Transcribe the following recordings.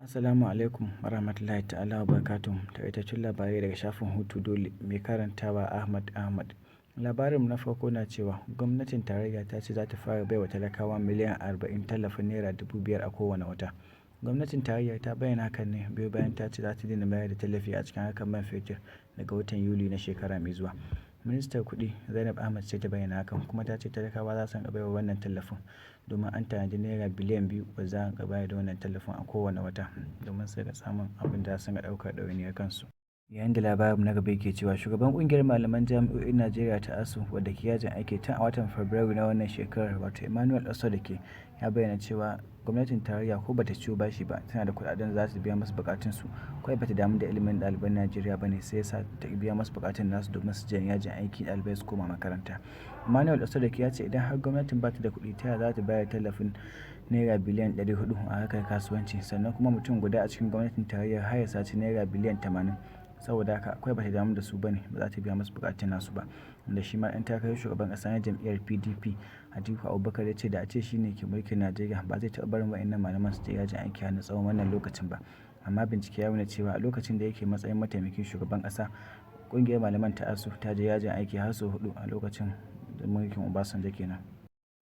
Assalamu alaikum warahmatullahi ta'ala wa barakatuhu. Takaitaccen labarai daga shafin hutudole mai karantawa Ahmad. Labarin na farko na cewa gwamnatin tarayya ta ce za ta fara baiwa talakawa miliyan 40 tallafin naira 5,000 a kowane wata. Gwamnatin tarayya ta bayyana hakan ne biyo bayan ta ce za ta daina bayar da tallafi a cikin harkar man fetur daga watan Yuli na shekara mai zuwa. Ministar Kuɗi Zainab Ahmad ce ta bayyana hakan kuma ta ce talakawa za su baiwa wannan tallafin domin an tanadi naira biliyan 2 ba za a bayar da wannan tallafin a kowane wata domin su ga samun abin da su ga ɗaukar ɗawainiyar kansu. Yayin da labarin na gaba ke cewa shugaban kungiyar malaman jami'o'in Najeriya ta ASU wadda ke yajin aiki tun a watan Fabrairu na wannan shekarar wato Emmanuel Osodeke ya bayyana cewa gwamnatin tarayya ko bata ciwo bashi ba tana da kuɗaɗen za su biya masu bukatunsu kawai bata damu da ilimin ɗaliban Najeriya bane sai yasa ta biya masu bukatun nasu domin su je yajin aiki ɗalibai su koma makaranta. Emmanuel Osodeke ya ce idan har gwamnatin bata da kuɗi ta za ta bayar tallafin naira biliyan 400 a harkar kasuwanci sannan kuma mutum guda a cikin gwamnatin tarayyar har ya saci naira biliyan 80 saboda haka akwai bata damu da su bane ba za ta biya masu bukatun nasu ba. Da shi ma ɗan takarar shugaban ƙasa na jam'iyyar PDP Atiku Abubakar ya ce da a ce shine ke mulkin Najeriya ba zai taɓa barin wa'annan malaman su je yajin aiki har na tsawon wannan lokacin ba. Amma bincike ya nuna cewa a lokacin da yake matsayin mataimakin shugaban ƙasa ƙungiyar malaman ta ASU ta je yajin aiki har sau 4 a lokacin da mulkin Obasanjo kenan.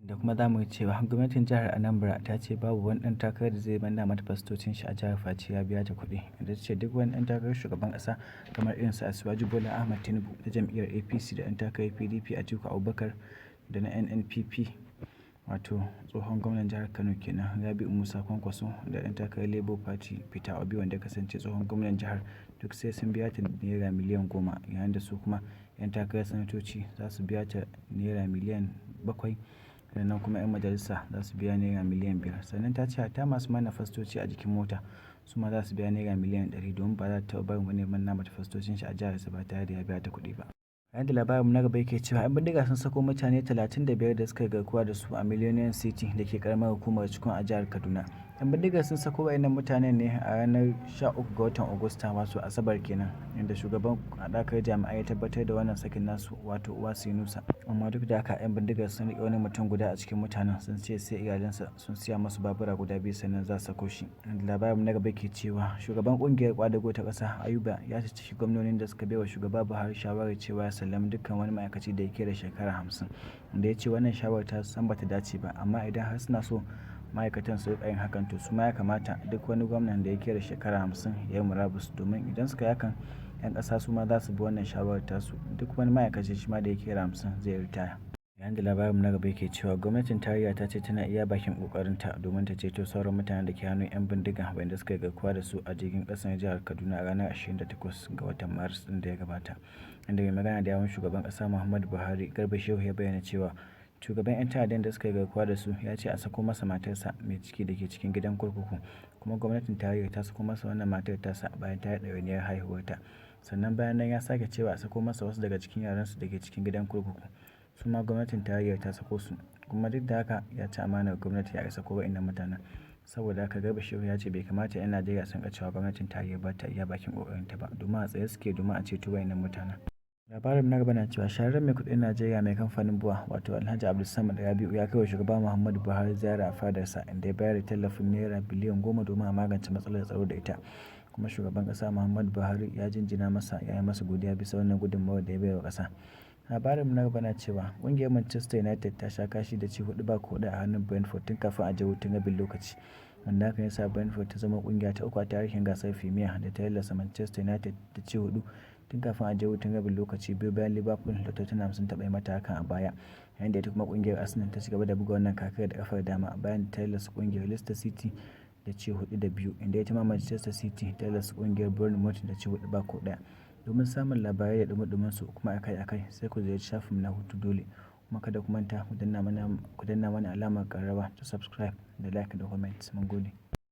Da kuma za mu yi cewa gwamnatin jihar Anambra ta ce babu wani ɗan takarar da zai manna mata fastocin shi a jihar face ya biya ta kuɗi. Da ta ce duk wani ɗan takarar shugaban ƙasa kamar irin su Asiwaju Bola Ahmed Tinubu da jam'iyyar APC da ɗan takarar PDP Atiku Abubakar da na NNPP wato tsohon gwamnan jihar Kano kenan Rabi'u Musa Kwankwaso da ɗan takarar Labour Party Peter Obi wanda kasance tsohon gwamnan jihar duk sai sun biya ta naira miliyan 10 yayin da su kuma 'yan takarar sanatoci za su biya ta naira miliyan 7 sannan kuma 'yan majalisa za su biya naira miliyan 5 sannan ta ce hatta masu manna fastoci a jikin mota su ma za su biya naira miliyan 100 domin ba za ta taɓa barin wani manna mata fastocin shi a jihar sa ba tare da ya biya ta kuɗi ba. Yayin da labarin na gaba yake cewa 'yan bindiga sun sako mutane 35 da suka garkuwa da su a Millennium City da ke karamar hukumar Cikun a jihar Kaduna. 'Yan bindigar sun sako wayannan mutanen ne a ranar 13 ga watan Agusta wato Asabar kenan inda shugaban haɗakar jami'ai ya tabbatar da wannan sakin nasu wato Uwasi Nusa. Amma duk da haka 'yan bindigar sun riƙe wani mutum guda a cikin mutanen sun ce sai iyalansa sun siya masu babura guda 2 sannan za su sako shi. Labarin na gaba ke cewa shugaban kungiyar kwadago ta ƙasa Ayuba ya ciki gwamnonin da suka baiwa shugaba Buhari shawarar cewa ya sallami dukkan wani ma'aikaci da yake da shekara 50 da ya ce wannan shawarar ta san bata dace ba amma idan har suna so ma'aikatan su riƙa yin hakan to su ma ya kamata duk wani gwamnan da yake da shekara 50 ya yi murabus domin idan suka yi hakan 'yan ƙasa su ma za su bi wannan shawarar tasu duk wani ma'aikaci shi ma da yake da 50 zai ritaya. Yayin da labarin na gaba yake cewa gwamnatin tarayya ta ce tana iya bakin kokarinta domin ta ceto sauran mutanen da ke hannun 'yan bindiga wanda suka garkuwa da su a jirgin ƙasar jihar Kaduna a ranar 28 ga watan Maris ɗin da ya gabata. Inda mai magana da yawun shugaban ƙasa Muhammadu Buhari Garba Shehu ya bayyana cewa shugaban 'yan ta'addan da suka garkuwa da su ya ce a sako masa matarsa mai ciki da ke cikin gidan kurkuku kuma gwamnatin tarayya ta sako masa wannan matar tasa bayan ta yi ɗawainiyar haihuwarta sannan bayan nan ya sake cewa a sako masa wasu daga cikin yaransu da ke cikin gidan kurkuku su ma gwamnatin tarayyar ta sako su kuma duk da haka ya ci amanar gwamnati ya sako wa'innan mutanen saboda haka Garba Shehu ya ce bai kamata 'yan Najeriya sun ga cewa gwamnatin tarayyar ba ta iya bakin kokarinta ba domin a tsaye suke domin a ceto wa'innan mutanen. Labarin na gaba na cewa shahararren mai kudin Najeriya mai kamfanin buwa wato Alhaji Abdulsamad Rabi'u ya kai wa shugaba Muhammadu Buhari ziyara a fadarsa inda ya bayar da tallafin naira biliyan 10 domin a magance matsalar tsaro da ita kuma shugaban kasa Muhammadu Buhari ya jinjina masa ya yi masa godiya bisa wannan gudunmawar da ya bai wa kasa. Labarin na gaba na cewa ƙungiyar Manchester United ta sha kashi da ci 4 ba ko a hannun Brentford tun kafin a je hutun rabin lokaci wanda hakan ya sa Brentford ta zama ƙungiya ta 3 a tarihin gasar Premier da ta lallasa Manchester United da ci 4 tun kafin a je hutun rabin lokaci biyu bayan Liverpool da Tottenham sun taɓa yi mata hakan a baya yayin da ita kuma ƙungiyar Arsenal ta cigaba da buga wannan kakar da kafar dama bayan ta lallasa ƙungiyar Leicester City da ci 4-2 inda ita ma Manchester City ta lallasa ƙungiyar Bournemouth da ci 4 ba ko ɗaya. Domin samun labarai da dumudumin su kuma akai-akai sai ku ziyarci shafinmu na hutudole kuma kada ku manta ku danna mana alamar ƙararrawa ta subscribe da like da comment mun gode.